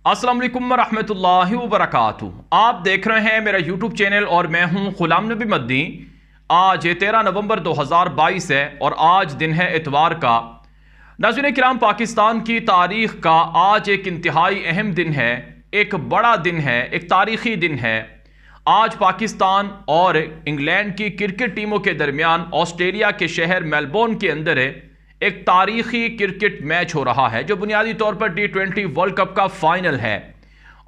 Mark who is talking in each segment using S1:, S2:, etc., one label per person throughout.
S1: अस्सलाम वालेकुम रहमतुल्लाहि व बरकातुहू। आप देख रहे हैं मेरा यूट्यूब चैनल और मैं हूं गुलाम नबी मद्दी। आज 13 नवंबर 2022 है और आज दिन है इतवार का। नाज़रीन किराम, पाकिस्तान की तारीख का आज एक इंतहाई अहम दिन है, एक बड़ा दिन है, एक तारीखी दिन है। आज पाकिस्तान और इंग्लैंड की क्रिकेट टीमों के दरमियान ऑस्ट्रेलिया के शहर मेलबोर्न के अंदर एक तारीखी क्रिकेट मैच हो रहा है जो बुनियादी तौर पर T20 वर्ल्ड कप का फाइनल है।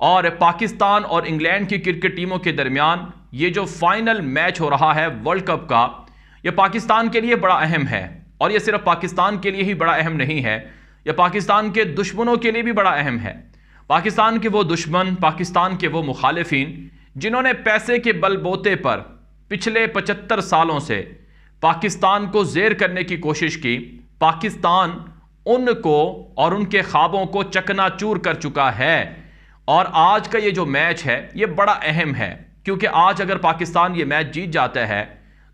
S1: और पाकिस्तान और इंग्लैंड की क्रिकेट टीमों के दरमियान ये जो फाइनल मैच हो रहा है वर्ल्ड कप का, ये पाकिस्तान के लिए बड़ा अहम है। और ये सिर्फ पाकिस्तान के लिए ही बड़ा अहम नहीं है, यह पाकिस्तान के दुश्मनों के लिए भी बड़ा अहम है। पाकिस्तान के वो दुश्मन, पाकिस्तान के वो मुखालिफिन जिन्होंने पैसे के बलबूते पर पिछले 75 सालों से पाकिस्तान को ज़ेर करने की कोशिश की, पाकिस्तान उनको और उनके ख्वाबों को चकनाचूर कर चुका है। और आज का ये जो मैच है ये बड़ा अहम है, क्योंकि आज अगर पाकिस्तान ये मैच जीत जाता है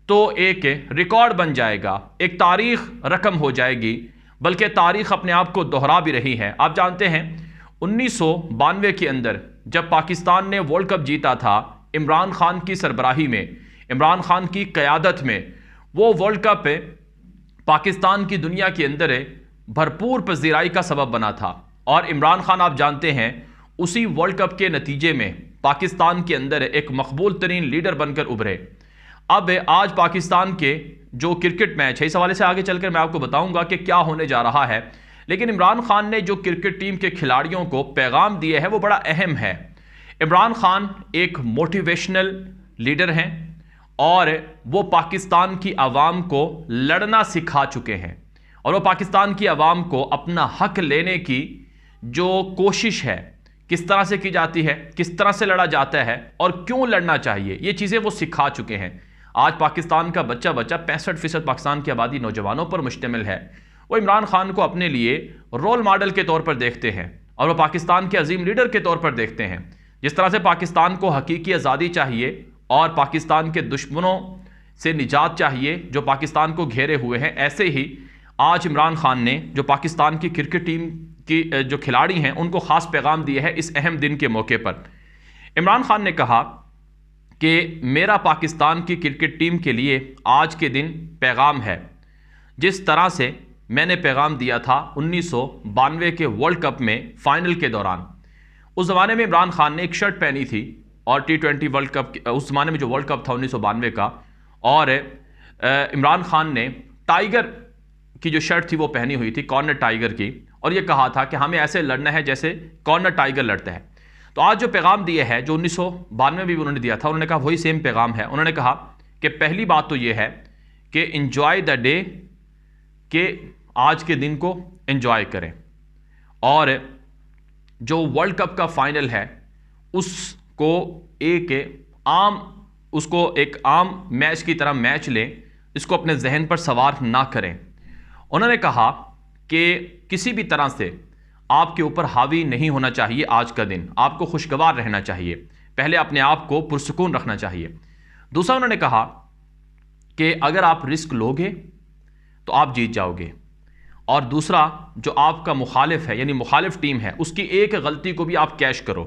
S1: तो एक रिकॉर्ड बन जाएगा, एक तारीख रकम हो जाएगी, बल्कि तारीख अपने आप को दोहरा भी रही है। आप जानते हैं 1992 के अंदर जब पाकिस्तान ने वर्ल्ड कप जीता था, इमरान खान की सरबराही में, इमरान खान की क़यादत में, वो वर्ल्ड कप पाकिस्तान की दुनिया के अंदर भरपूर पजीराई का सबब बना था। और इमरान खान, आप जानते हैं, उसी वर्ल्ड कप के नतीजे में पाकिस्तान के अंदर एक मकबूल तरीन लीडर बनकर उभरे। अब आज पाकिस्तान के जो क्रिकेट मैच है, इस हवाले से आगे चलकर मैं आपको बताऊंगा कि क्या होने जा रहा है। लेकिन इमरान खान ने जो क्रिकेट टीम के खिलाड़ियों को पैगाम दिए है वो बड़ा अहम है। इमरान खान एक मोटिवेशनल लीडर हैं और वो पाकिस्तान की आवाम को लड़ना सिखा चुके हैं। और वो पाकिस्तान की आवाम को अपना हक लेने की जो कोशिश है, किस तरह से की जाती है, किस तरह से लड़ा जाता है और क्यों लड़ना चाहिए, ये चीज़ें वो सिखा चुके हैं। आज पाकिस्तान का बच्चा 65% पाकिस्तान की आबादी नौजवानों पर मुश्तमिल है। वो इमरान खान को अपने लिए रोल मॉडल के तौर पर देखते हैं और वो पाकिस्तान के अजीम लीडर के तौर पर देखते हैं। जिस तरह से पाकिस्तान को हकीकी आज़ादी चाहिए और पाकिस्तान के दुश्मनों से निजात चाहिए जो पाकिस्तान को घेरे हुए हैं, ऐसे ही आज इमरान खान ने जो पाकिस्तान की क्रिकेट टीम की जो खिलाड़ी हैं उनको ख़ास पैगाम दिए है इस अहम दिन के मौके पर। इमरान खान ने कहा कि मेरा पाकिस्तान की क्रिकेट टीम के लिए आज के दिन पैगाम है, जिस तरह से मैंने पैगाम दिया था 1992 के वर्ल्ड कप में फ़ाइनल के दौरान। उस ज़माने में इमरान खान ने एक शर्ट पहनी थी और T20 वर्ल्ड कप, उस ज़माने में जो वर्ल्ड कप था 1992 का, और इमरान खान ने टाइगर की जो शर्ट थी वो पहनी हुई थी, कॉर्नर टाइगर की, और ये कहा था कि हमें ऐसे लड़ना है जैसे कॉर्नर टाइगर लड़ता है। तो आज जो पैगाम दिए है, जो 1992 में भी उन्होंने दिया था, उन्होंने कहा वही सेम पैगाम है। उन्होंने कहा कि पहली बात तो ये है कि इंजॉय द डे, कि आज के दिन को एंजॉय करें और जो वर्ल्ड कप का फाइनल है उसको एक आम मैच की तरह मैच लें, इसको अपने जहन पर सवार ना करें। उन्होंने कहा कि किसी भी तरह से आपके ऊपर हावी नहीं होना चाहिए आज का दिन, आपको खुशगवार रहना चाहिए, पहले अपने आप को पुरसुकून रखना चाहिए। दूसरा उन्होंने कहा कि अगर आप रिस्क लोगे तो आप जीत जाओगे, और दूसरा जो आपका मुखालिफ है यानी मुखालिफ टीम है उसकी एक गलती को भी आप कैश करो,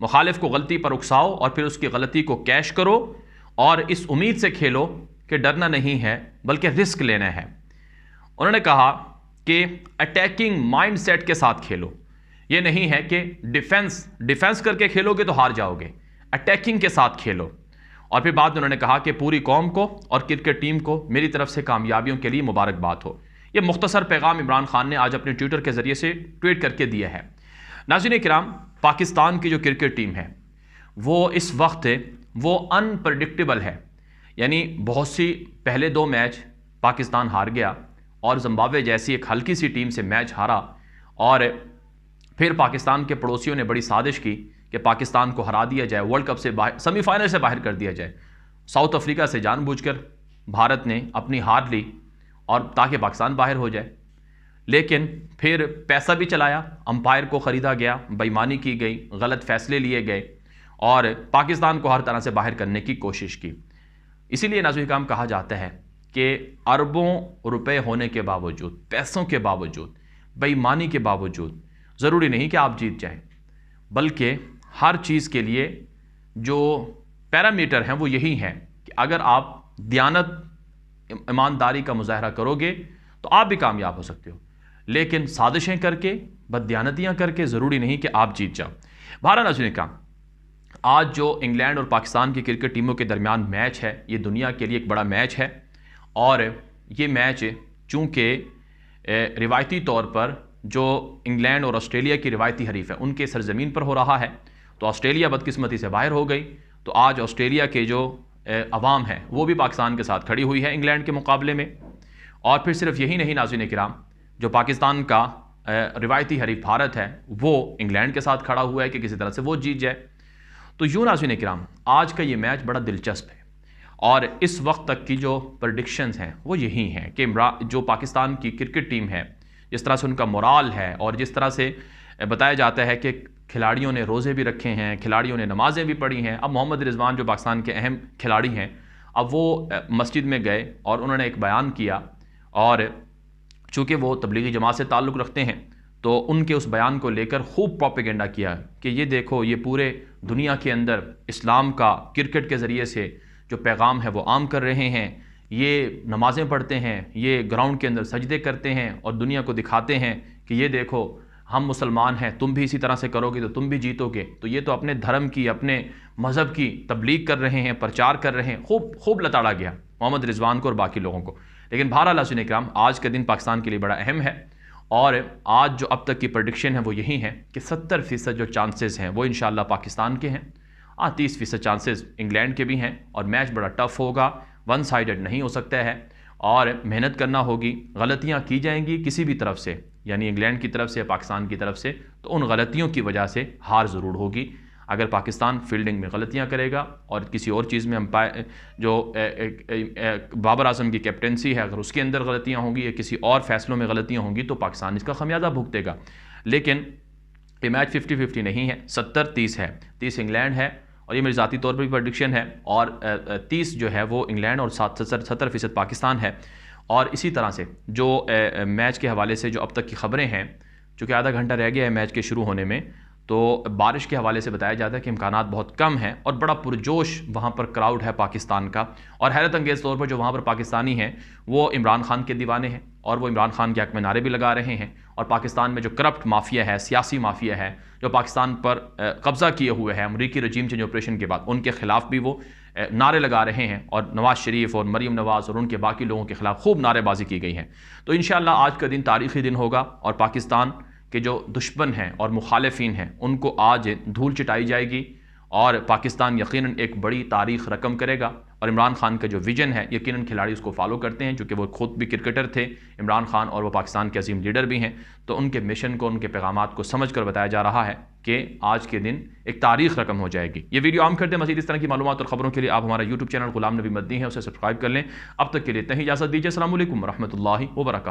S1: मुखालिफ को गलती पर उकसाओ और फिर उसकी गलती को कैश करो और इस उम्मीद से खेलो कि डरना नहीं है बल्कि रिस्क लेना है। उन्होंने कहा कि अटैकिंग माइंडसेट के साथ खेलो, ये नहीं है कि डिफेंस करके खेलोगे तो हार जाओगे, अटैकिंग के साथ खेलो। और फिर बाद में उन्होंने कहा कि पूरी कौम को और क्रिकेट टीम को मेरी तरफ से कामयाबियों के लिए मुबारकबाद हो। ये मुख्तसर पैगाम इमरान खान ने आज अपने ट्विटर के ज़रिए से ट्वीट करके दिया है। नाज़रीन किराम, पाकिस्तान की जो क्रिकेट टीम है वो इस वक्त वो अनप्रडिक्टेबल है। यानी बहुत सी पहले 2 मैच पाकिस्तान हार गया और जिम्बाब्वे जैसी एक हल्की सी टीम से मैच हारा, और फिर पाकिस्तान के पड़ोसियों ने बड़ी साजिश की कि पाकिस्तान को हरा दिया जाए, वर्ल्ड कप से बाहर, सेमीफाइनल से बाहर कर दिया जाए। साउथ अफ्रीका से जानबूझकर भारत ने अपनी हार ली और ताकि पाकिस्तान बाहर हो जाए। लेकिन फिर पैसा भी चलाया, अंपायर को ख़रीदा गया, बेईमानी की गई, गलत फैसले लिए गए और पाकिस्तान को हर तरह से बाहर करने की कोशिश की। इसीलिए नाज़रीन काम कहा जाता है कि अरबों रुपए होने के बावजूद, पैसों के बावजूद, बेईमानी के बावजूद ज़रूरी नहीं कि आप जीत जाएं। बल्कि हर चीज़ के लिए जो पैरामीटर हैं वो यही हैं कि अगर आप दियानत ईमानदारी का मुजाहरा करोगे तो आप भी कामयाब हो सकते हो, लेकिन साजिशें करके बददियानतियाँ करके ज़रूरी नहीं कि आप जीत जाओ। भारत नाज़रीन का आज जो इंग्लैंड और पाकिस्तान की क्रिकेट टीमों के दरमियान मैच है, ये दुनिया के लिए एक बड़ा मैच है और ये मैच चूँकि रिवायती तौर पर जो इंग्लैंड और ऑस्ट्रेलिया की रिवायती हरीफ है उनके सरजमीन पर हो रहा है, तो ऑस्ट्रेलिया बदकिस्मती से बाहर हो गई। तो आज ऑस्ट्रेलिया के जो अवाम है वो भी पाकिस्तान के साथ खड़ी हुई है इंग्लैंड के मुकाबले में। और फिर सिर्फ यही नहीं नाज़रीन किराम, जो पाकिस्तान का रिवायती हरीफ भारत है वो इंग्लैंड के साथ खड़ा हुआ है कि किसी तरह से वो जीत जाए। तो यूँ नाज़रीन किराम आज का ये मैच बड़ा दिलचस्प है और इस वक्त तक की जो प्रेडिक्शंस हैं वो यही हैं कि जो पाकिस्तान की क्रिकेट टीम है, जिस तरह से उनका मोराल है और जिस तरह से बताया जाता है कि खिलाड़ियों ने रोज़े भी रखे हैं, खिलाड़ियों ने नमाज़ें भी पढ़ी हैं। अब मोहम्मद रिजवान जो पाकिस्तान के अहम खिलाड़ी हैं, अब वो मस्जिद में गए और उन्होंने एक बयान किया और चूँकि वो तबलीगी जमात से ताल्लुक़ रखते हैं तो उनके उस बयान को लेकर खूब प्रोपेगेंडा किया कि ये देखो, ये पूरे दुनिया के अंदर इस्लाम का क्रिकेट के ज़रिए से जो पैगाम है वो आम कर रहे हैं, ये नमाज़ें पढ़ते हैं, ये ग्राउंड के अंदर सजदे करते हैं और दुनिया को दिखाते हैं कि ये देखो हम मुसलमान हैं, तुम भी इसी तरह से करोगे तो तुम भी जीतोगे। तो ये तो अपने धर्म की, अपने मज़हब की तबलीग कर रहे हैं, प्रचार कर रहे हैं। खूब लताड़ा गया मोहम्मद रिजवान को और बाकी लोगों को। लेकिन बहरहाल नाज़रीन किराम आज का दिन पाकिस्तान के लिए बड़ा अहम है और आज जो अब तक की प्रेडिक्शन है वो यही है कि 70% जो चांसेस हैं वो इंशाअल्लाह पाकिस्तान के हैं। 30% चांसेस इंग्लैंड के भी हैं और मैच बड़ा टफ होगा, वन साइडेड नहीं हो सकता है और मेहनत करना होगी। गलतियां की जाएंगी किसी भी तरफ से, यानी इंग्लैंड की तरफ से या पाकिस्तान की तरफ से, तो उन गलतियों की वजह से हार ज़रूर होगी। अगर पाकिस्तान फील्डिंग में गलतियां करेगा और किसी और चीज़ में अंपायर जो बाबर आजम की कैप्टनसी है अगर उसके अंदर गलतियां होंगी या किसी और फैसलों में गलतियां होंगी तो पाकिस्तान इसका खमियाजा भुगतेगा। लेकिन ये मैच 50-50 नहीं है, 70-30 है। 30 इंग्लैंड है और ये मेरी ज़ाती तौर पर भी प्रेडिक्शन है और 30 जो है वो इंग्लैंड और 70% पाकिस्तान है। और इसी तरह से जो मैच के हवाले से जो अब तक की खबरें हैं, चूँकि आधा घंटा रह गया है मैच के शुरू होने में, तो बारिश के हवाले से बताया जाता है कि इम्कानात बहुत कम हैं और बड़ा पुरजोश वहाँ पर क्राउड है पाकिस्तान का। और हैरत अंगेज़ तौर पर जो वहाँ पर पाकिस्तानी हैं वो इमरान खान के दीवाने हैं और वो इमरान खान के हक़ में नारे भी लगा रहे हैं। और पाकिस्तान में जो करप्ट माफिया है, सियासी माफिया है, जो पाकिस्तान पर कब्ज़ा किए हुए हैं अमरीकी रजीम चेंज ऑपरेशन के बाद, उनके ख़िलाफ़ भी वो नारे लगा रहे हैं। और नवाज़ शरीफ और मरीम नवाज़ और उनके बाकी लोगों के ख़िलाफ़ खूब नारेबाजी की गई है। तो इंशाअल्लाह आज का दिन तारीख़ी दिन होगा और पाकिस्तान के जो दुश्मन हैं और मुखालिफिन हैं उनको आज धूल चिटाई जाएगी और पाकिस्तान यकीनन एक बड़ी तारीख़ रकम करेगा। और इमरान खान का जो विजन है यकीनन खिलाड़ी उसको फॉलो करते हैं, क्योंकि वो खुद भी क्रिकेटर थे इमरान खान और वो पाकिस्तान के अजीम लीडर भी हैं। तो उनके मिशन को, उनके पैगामात को समझ कर बताया जा रहा है कि आज के दिन एक तारीख़ रकम हो जाएगी। ये वीडियो आम करते हैं। मज़ीद इस तरह की मालूमात और ख़बरों के लिए आप हमारा यूट्यूब चैनल गुलाम नबी मद्दी है उसे सब्सक्राइब कर लें। अब तक के लिए इतना ही इजाज़त दीजिए। अस्सलामु अलैकुम व रहमतुल्लाहि व बरकातुहू।